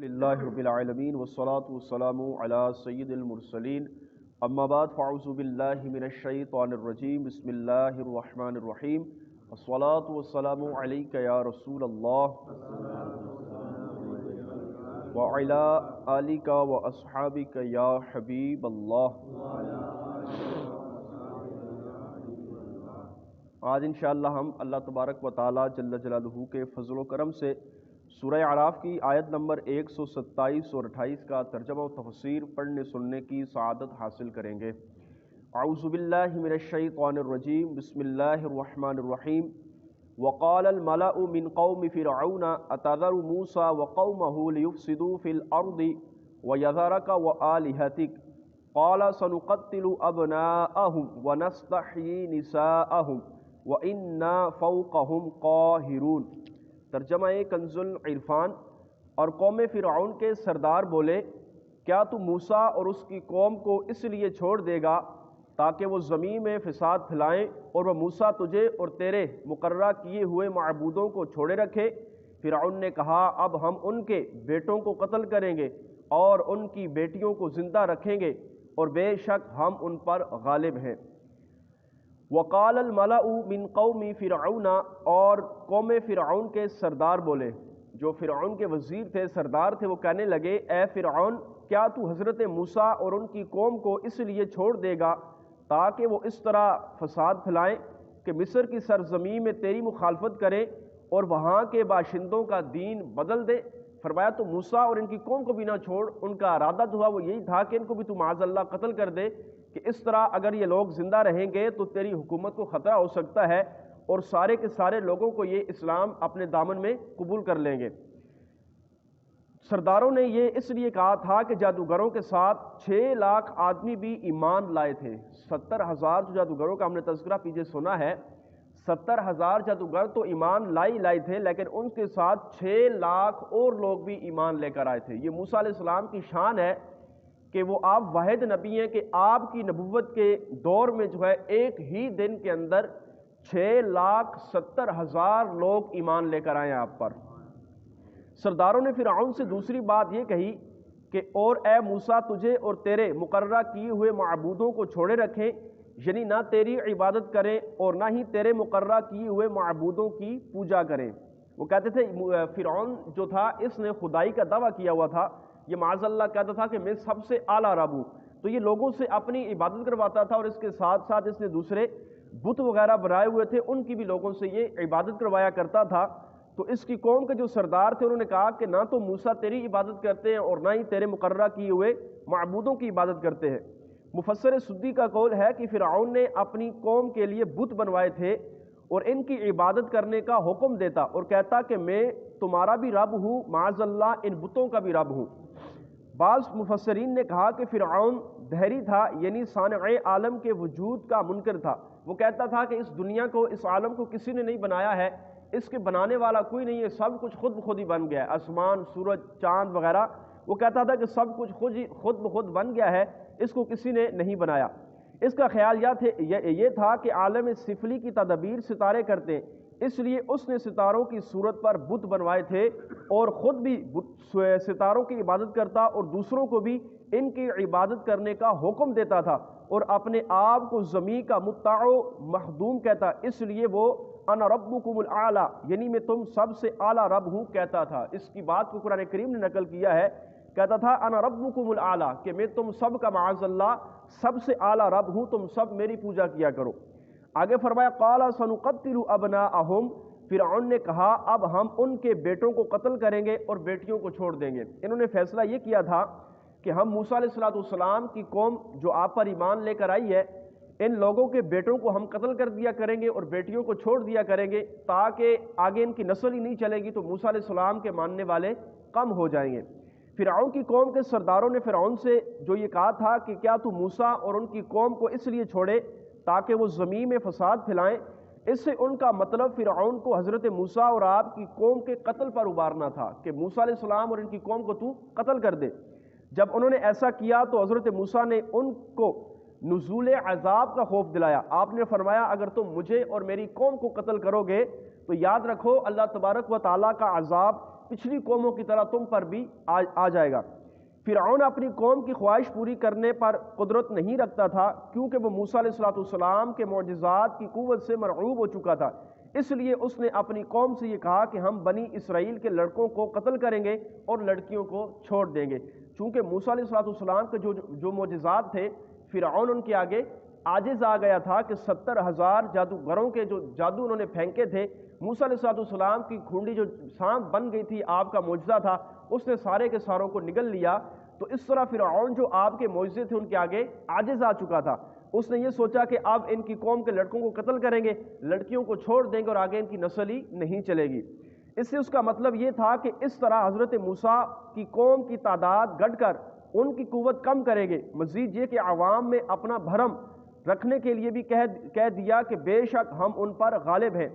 للہ رب العالمین والصلاة والسلام علی سید المرسلین اما بعد فاعوذ باللہ من الشیطان الرجیم بسم اللہ الرحمن الرحیم الصلاة والسلام علیک یا رسول اللہ وعلی آلک واصحابک یا حبیب اللہ۔ آج انشاءاللہ ہم اللہ تبارک و تعالی جل جلالہ کے فضل و کرم سے سورہ اعراف کی آیت نمبر 127 اور 28 کا ترجمہ و تفسیر پڑھنے سننے کی سعادت حاصل کریں گے۔ اعوذ باللہ من الشیطان الرجیم بسم اللہ الرحمن الرحیم وقال الملأ من قوم فرعون اتذر موسى وقومه ليفسدوا في الارض ويذرك وآلهتك قال سنقتل ابناءهم ونستحيي نساءهم وَإِنَّا فَوْقَهُمْ قَاهِرُونَ۔ ترجمہ کنز العرفان۔ اور قوم فرعون کے سردار بولے، کیا تو موسیٰ اور اس کی قوم کو اس لیے چھوڑ دے گا تاکہ وہ زمین میں فساد پھلائیں، اور وہ موسیٰ تجھے اور تیرے مقررہ کیے ہوئے معبودوں کو چھوڑے رکھے؟ فرعون نے کہا، اب ہم ان کے بیٹوں کو قتل کریں گے اور ان کی بیٹیوں کو زندہ رکھیں گے، اور بے شک ہم ان پر غالب ہیں۔ وقال الملأ من قوم فرعون، اور قوم فرعون کے سردار بولے، جو فرعون کے وزیر تھے، سردار تھے، وہ کہنے لگے، اے فرعون، کیا تو حضرت موسیٰ اور ان کی قوم کو اس لیے چھوڑ دے گا تاکہ وہ اس طرح فساد پھلائیں کہ مصر کی سرزمین میں تیری مخالفت کریں اور وہاں کے باشندوں کا دین بدل دے؟ فرمایا تو موسیٰ اور ان کی قوم کو بھی نہ چھوڑ، ان کا ارادہ تو ہوا وہ یہی تھا کہ ان کو بھی تو معاذ اللہ قتل کر دے، کہ اس طرح اگر یہ لوگ زندہ رہیں گے تو تیری حکومت کو خطرہ ہو سکتا ہے اور سارے کے سارے لوگوں کو یہ اسلام اپنے دامن میں قبول کر لیں گے۔ سرداروں نے یہ اس لیے کہا تھا کہ جادوگروں کے ساتھ 6 لاکھ آدمی بھی ایمان لائے تھے۔ 70,000 جو جادوگروں کا ہم نے تذکرہ پیچھے سنا ہے، 70,000 جادوگر تو ایمان لائے تھے، لیکن ان کے ساتھ 6 لاکھ اور لوگ بھی ایمان لے کر آئے تھے۔ یہ موسیٰ علیہ السلام کی شان ہے کہ وہ آپ واحد نبی ہیں کہ آپ کی نبوت کے دور میں جو ہے ایک ہی دن کے اندر 6,70,000 لوگ ایمان لے کر آئے آپ پر۔ سرداروں نے فرعون سے دوسری بات یہ کہی کہ اور اے موسیٰ، تجھے اور تیرے مقررہ کیے ہوئے معبودوں کو چھوڑے رکھیں، یعنی نہ تیری عبادت کریں اور نہ ہی تیرے مقررہ کیے ہوئے معبودوں کی پوجا کریں۔ وہ کہتے تھے، فرعون جو تھا اس نے خدائی کا دعویٰ کیا ہوا تھا، یہ معاذ اللہ کہتا تھا کہ میں سب سے اعلیٰ رب ہوں، تو یہ لوگوں سے اپنی عبادت کرواتا تھا، اور اس کے ساتھ ساتھ اس نے دوسرے بت وغیرہ بنائے ہوئے تھے، ان کی بھی لوگوں سے یہ عبادت کروایا کرتا تھا۔ تو اس کی قوم کے جو سردار تھے انہوں نے کہا کہ نہ تو موسیٰ تیری عبادت کرتے ہیں اور نہ ہی تیرے مقررہ کیے ہوئے معبودوں کی عبادت کرتے ہیں۔ مفسر سدی کا قول ہے کہ فرعون نے اپنی قوم کے لیے بت بنوائے تھے اور ان کی عبادت کرنے کا حکم دیتا اور کہتا کہ میں تمہارا بھی رب ہوں، معاذ اللہ ان بتوں کا بھی رب ہوں۔ بعض مفسرین نے کہا کہ فرعون دہری تھا، یعنی صانع عالم کے وجود کا منکر تھا۔ وہ کہتا تھا کہ اس دنیا کو، اس عالم کو کسی نے نہیں بنایا ہے، اس کے بنانے والا کوئی نہیں ہے، سب کچھ خود بخود ہی بن گیا ہے، آسمان، سورج، چاند وغیرہ۔ وہ کہتا تھا کہ سب کچھ خود بخود بن گیا ہے، اس کو کسی نے نہیں بنایا۔ اس کا خیال یہ تھا کہ عالم سفلی کی تدبیر ستارے کرتے ہیں، اس لیے اس نے ستاروں کی صورت پر بت بنوائے تھے اور خود بھی ستاروں کی عبادت کرتا اور دوسروں کو بھی ان کی عبادت کرنے کا حکم دیتا تھا، اور اپنے آپ کو زمین کا مطاع و مخدوم کہتا، اس لیے وہ انا ربکم الاعلی، یعنی میں تم سب سے اعلیٰ رب ہوں کہتا تھا۔ اس کی بات کو قرآن کریم نے نقل کیا ہے، کہتا تھا انا ربکم الاعلی، کہ میں تم سب کا معاذ اللہ سب سے اعلیٰ رب ہوں، تم سب میری پوجا کیا کرو۔ آگے فرمایا قال سنقتل ابناءهم، فرعون نے کہا اب ہم ان کے بیٹوں کو قتل کریں گے اور بیٹیوں کو چھوڑ دیں گے۔ انہوں نے فیصلہ یہ کیا تھا کہ ہم موسیٰ علیہ السلام کی قوم جو آپ پر ایمان لے کر آئی ہے، ان لوگوں کے بیٹوں کو ہم قتل کر دیا کریں گے اور بیٹیوں کو چھوڑ دیا کریں گے، تاکہ آگے ان کی نسل ہی نہیں چلے گی تو موسیٰ علیہ السلام کے ماننے والے کم ہو جائیں گے۔ فرعون کی قوم کے سرداروں نے فرعون سے جو یہ کہا تھا کہ کیا تو موسیٰ اور ان کی قوم کو اس لیے چھوڑے تاکہ وہ زمین میں فساد پھلائیں، اس سے ان کا مطلب فرعون کو حضرت موسیٰ اور آپ کی قوم کے قتل پر ابارنا تھا کہ موسیٰ علیہ السلام اور ان کی قوم کو تو قتل کر دے۔ جب انہوں نے ایسا کیا تو حضرت موسیٰ نے ان کو نزول عذاب کا خوف دلایا۔ آپ نے فرمایا اگر تم مجھے اور میری قوم کو قتل کرو گے تو یاد رکھو اللہ تبارک و تعالیٰ کا عذاب پچھلی قوموں کی طرح تم پر بھی آ جائے گا۔ فرعون اپنی قوم کی خواہش پوری کرنے پر قدرت نہیں رکھتا تھا، کیونکہ وہ موسیٰ علیہ السلام کے معجزات کی قوت سے مرعوب ہو چکا تھا۔ اس لیے اس نے اپنی قوم سے یہ کہا کہ ہم بنی اسرائیل کے لڑکوں کو قتل کریں گے اور لڑکیوں کو چھوڑ دیں گے۔ چونکہ موسیٰ علیہ السلام کے جو معجزات تھے، فرعون ان کے آگے عاجز آ گیا تھا کہ 70,000 جادوگروں کے جو جادو انہوں نے پھینکے تھے، موسیٰ علیہ السلام کی کھونڈی جو سانپ بن گئی تھی، آپ کا معجزہ تھا، اس نے سارے کے ساروں کو نگل لیا۔ تو اس طرح فرعون جو آپ کے معجزے تھے ان کے آگے عاجز آ چکا تھا۔ اس نے یہ سوچا کہ اب ان کی قوم کے لڑکوں کو قتل کریں گے، لڑکیوں کو چھوڑ دیں گے اور آگے ان کی نسل ہی نہیں چلے گی۔ اس سے اس کا مطلب یہ تھا کہ اس طرح حضرت موسیٰ کی قوم کی تعداد گھٹ کر ان کی قوت کم کریں گے۔ مزید یہ کہ عوام میں اپنا بھرم رکھنے کے لیے بھی کہہ دیا کہ بے شک ہم ان پر غالب ہیں۔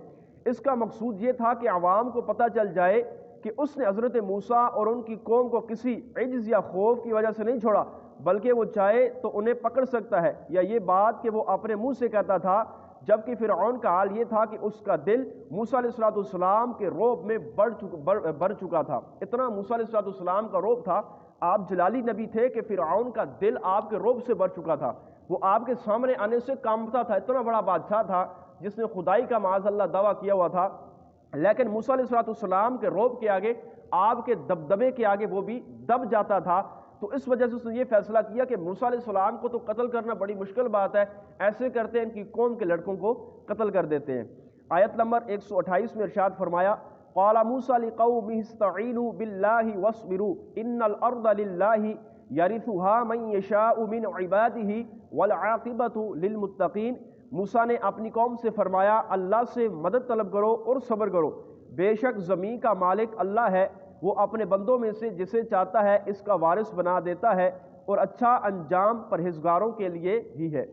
اس کا مقصود یہ تھا کہ عوام کو پتہ چل جائے کہ اس نے حضرت موسیٰ اور ان کی قوم کو کسی عجز یا خوف کی وجہ سے نہیں چھوڑا، بلکہ وہ چاہے تو انہیں پکڑ سکتا ہے، یا یہ بات کہ وہ اپنے منہ سے کہتا تھا، جبکہ فرعون کا حال یہ تھا کہ اس کا دل موسیٰ علیہ السلام کے روب میں بڑھ چکا تھا۔ اتنا موسیٰ علیہ السلام کا روب تھا، آپ جلالی نبی تھے کہ فرعون کا دل آپ کے روب سے بڑھ چکا تھا، وہ آپ کے سامنے آنے سے کانپتا تھا۔ اتنا بڑا بادشاہ تھا جس نے خدائی کا معاذ اللہ دعویٰ کیا ہوا تھا، لیکن موسیٰ علیہ السلام کے روب کے آگے، آپ کے دبدبے کے آگے وہ بھی دب جاتا تھا۔ تو اس وجہ سے اس نے یہ فیصلہ کیا کہ موسیٰ علیہ السلام کو تو قتل کرنا بڑی مشکل بات ہے، ایسے کرتے ہیں ان کی قوم کے لڑکوں کو قتل کر دیتے ہیں۔ آیت نمبر 128 میں ارشاد فرمایا، قال موسیٰ لقومہ استعینوا باللہ واصبروا ان الارض للہ یرثھا من یشاء من عبادہ والعاقبۃ للمتقین۔ موسیٰ نے اپنی قوم سے فرمایا، اللہ سے مدد طلب کرو اور صبر کرو، بے شک زمین کا مالک اللہ ہے، وہ اپنے بندوں میں سے جسے چاہتا ہے اس کا وارث بنا دیتا ہے، اور اچھا انجام پرہیزگاروں کے لیے ہی ہے۔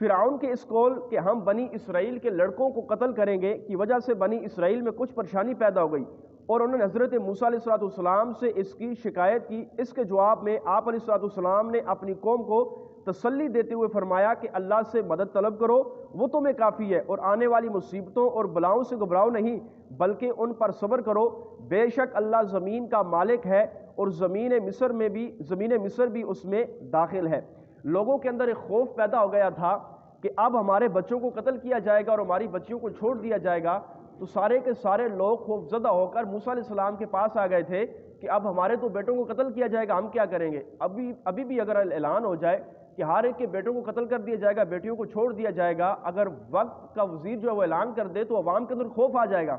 فرعون کے اس قول کہ ہم بنی اسرائیل کے لڑکوں کو قتل کریں گے کی وجہ سے بنی اسرائیل میں کچھ پریشانی پیدا ہو گئی، اور انہوں نے حضرت موسیٰ علیہ السلام سے اس کی شکایت کی۔ اس کے جواب میں آپ علیہ السلام نے اپنی قوم کو تسلی دیتے ہوئے فرمایا کہ اللہ سے مدد طلب کرو، وہ تمہیں کافی ہے، اور آنے والی مصیبتوں اور بلاؤں سے گھبراؤ نہیں، بلکہ ان پر صبر کرو، بے شک اللہ زمین کا مالک ہے اور زمین مصر بھی اس میں داخل ہے۔ لوگوں کے اندر ایک خوف پیدا ہو گیا تھا کہ اب ہمارے بچوں کو قتل کیا جائے گا اور ہماری بچیوں کو چھوڑ دیا جائے گا۔ تو سارے کے سارے لوگ خوف زدہ ہو کر موسیٰ علیہ السلام کے پاس آ گئے تھے کہ اب ہمارے تو بیٹوں کو قتل کیا جائے گا، ہم کیا کریں گے؟ ابھی بھی اگر اعلان ہو جائے کہ ہر ایک کے بیٹوں کو قتل کر دیا جائے گا، بیٹیوں کو چھوڑ دیا جائے گا، اگر وقت کا وزیر جو ہے وہ اعلان کر دے تو عوام کے اندر خوف آ جائے گا،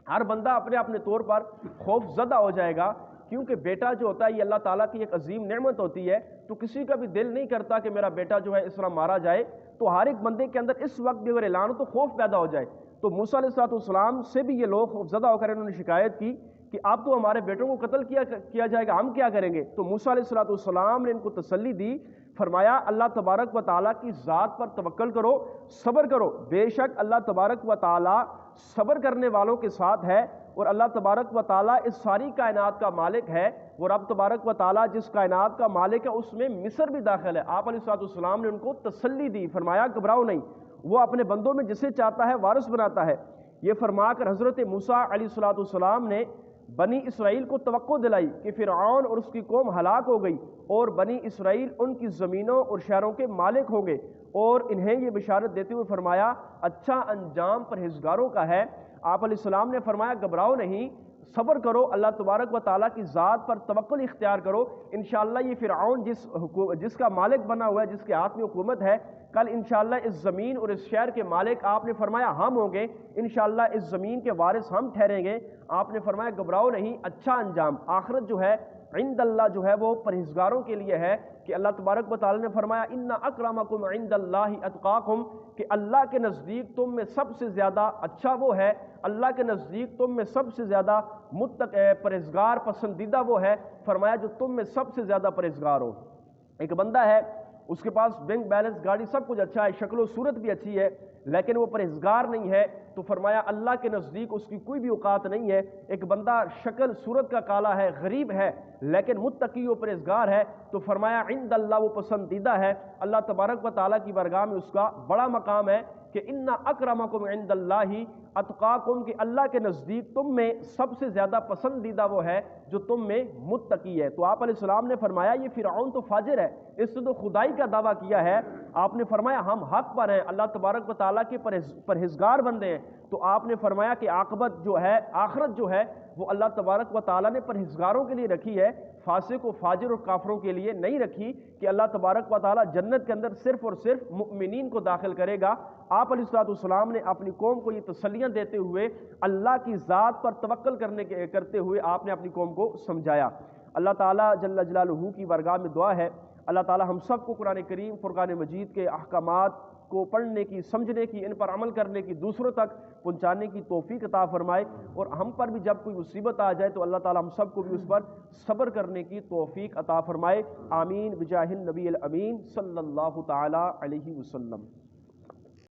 ہر بندہ اپنے طور پر خوف زدہ ہو جائے گا، کیونکہ بیٹا جو ہوتا ہے یہ اللہ تعالیٰ کی ایک عظیم نعمت ہوتی ہے۔ تو کسی کا بھی دل نہیں کرتا کہ میرا بیٹا جو ہے اس طرح مارا جائے، تو ہر ایک بندے کے اندر اس وقت بھی اگر اعلان ہو تو خوف پیدا ہو جائے۔ تو موسیٰ علیہ السلام سے بھی یہ لوگ خوف زدہ ہو کر انہوں نے شکایت کی کہ اب تو ہمارے بیٹوں کو قتل کیا جائے گا، ہم کیا کریں گے؟ تو موسیٰ علیہ السلام نے ان کو تسلی دی، فرمایا اللہ تبارک و تعالیٰ کی ذات پر توکل کرو، صبر کرو، بے شک اللہ تبارک و تعالیٰ صبر کرنے والوں کے ساتھ ہے، اور اللہ تبارک و تعالیٰ اس ساری کائنات کا مالک ہے، اور رب تبارک و تعالیٰ جس کائنات کا مالک ہے اس میں مصر بھی داخل ہے۔ آپ علیہ السلام نے ان کو تسلی دی، فرمایا گھبراؤ نہیں، وہ اپنے بندوں میں جسے چاہتا ہے وارث بناتا ہے۔ یہ فرما کر حضرت موسیٰ علیہ السلام نے بنی اسرائیل کو توقع دلائی کہ فرعون اور اس کی قوم ہلاک ہو گئی، اور بنی اسرائیل ان کی زمینوں اور شہروں کے مالک ہوں گے، اور انہیں یہ بشارت دیتے ہوئے فرمایا اچھا انجام پرہیزگاروں کا ہے۔ آپ علیہ السلام نے فرمایا گھبراؤ نہیں، صبر کرو، اللہ تبارک و تعالیٰ کی ذات پر توکل اختیار کرو، انشاءاللہ یہ فرعون جس کا مالک بنا ہوا ہے، جس کے ہاتھ میں حکومت ہے، کل انشاءاللہ اس زمین اور اس شہر کے مالک آپ نے فرمایا ہم ہوں گے، انشاءاللہ اس زمین کے وارث ہم ٹھہریں گے۔ آپ نے فرمایا گھبراؤ نہیں، اچھا انجام آخرت جو ہے عند اللہ جو ہے وہ پرہیزگاروں کے لیے ہے، کہ اللہ تبارک و تعالیٰ نے فرمایا ان اکرمکم عند اللہ اتقاکم، کہ اللہ کے نزدیک تم میں سب سے زیادہ اچھا وہ ہے، اللہ کے نزدیک تم میں سب سے زیادہ پرہیزگار پسندیدہ وہ ہے، فرمایا جو تم میں سب سے زیادہ پرہیزگار ہو۔ ایک بندہ ہے، اس کے پاس بینک بیلنس، گاڑی، سب کچھ اچھا ہے، شکل و صورت بھی اچھی ہے، لیکن وہ پرہیزگار نہیں ہے، تو فرمایا اللہ کے نزدیک اس کی کوئی بھی اوقات نہیں ہے۔ ایک بندہ شکل صورت کا کالا ہے، غریب ہے، لیکن متقی و پرہیزگار ہے، تو فرمایا عند اللہ وہ پسندیدہ ہے، اللہ تبارک و تعالیٰ کی بارگاہ میں اس کا بڑا مقام ہے، کہ ان اکرمکم عند اللہ اتقاکم، کہ اللہ کے نزدیک تم میں سب سے زیادہ پسندیدہ وہ ہے جو تم میں متقی ہے۔ تو آپ علیہ السلام نے فرمایا یہ فرعون تو فاجر ہے، اس نے تو خدائی کا دعویٰ کیا ہے۔ آپ نے فرمایا ہم حق پر ہیں، اللہ تبارک و تعالیٰ کے پرہیزگار بندے ہیں۔ تو آپ نے فرمایا کہ عاقبت جو ہے، آخرت جو ہے وہ اللہ تبارک و تعالیٰ نے پرہیزگاروں کے لیے رکھی ہے، فاسق و فاجر اور کافروں کے لیے نہیں رکھی، کہ اللہ تبارک و تعالیٰ جنت کے اندر صرف اور صرف مؤمنین کو داخل کرے گا۔ آپ علیہ السلام نے اپنی قوم کو یہ تسلیاں دیتے ہوئے اللہ کی ذات پر توکل کرتے ہوئے آپ نے اپنی قوم کو سمجھایا۔ اللہ تعالیٰ جل جلالہ کی بارگاہ میں دعا ہے اللہ تعالیٰ ہم سب کو قرآن کریم فرقان مجید کے احکامات کو پڑھنے کی، سمجھنے کی، ان پر عمل کرنے کی، دوسروں تک پہنچانے کی توفیق عطا فرمائے، اور ہم پر بھی جب کوئی مصیبت آ جائے تو اللہ تعالیٰ ہم سب کو بھی اس پر صبر کرنے کی توفیق عطا فرمائے۔ آمین بجاہ النبی الامین صلی اللہ تعالیٰ علیہ وسلم۔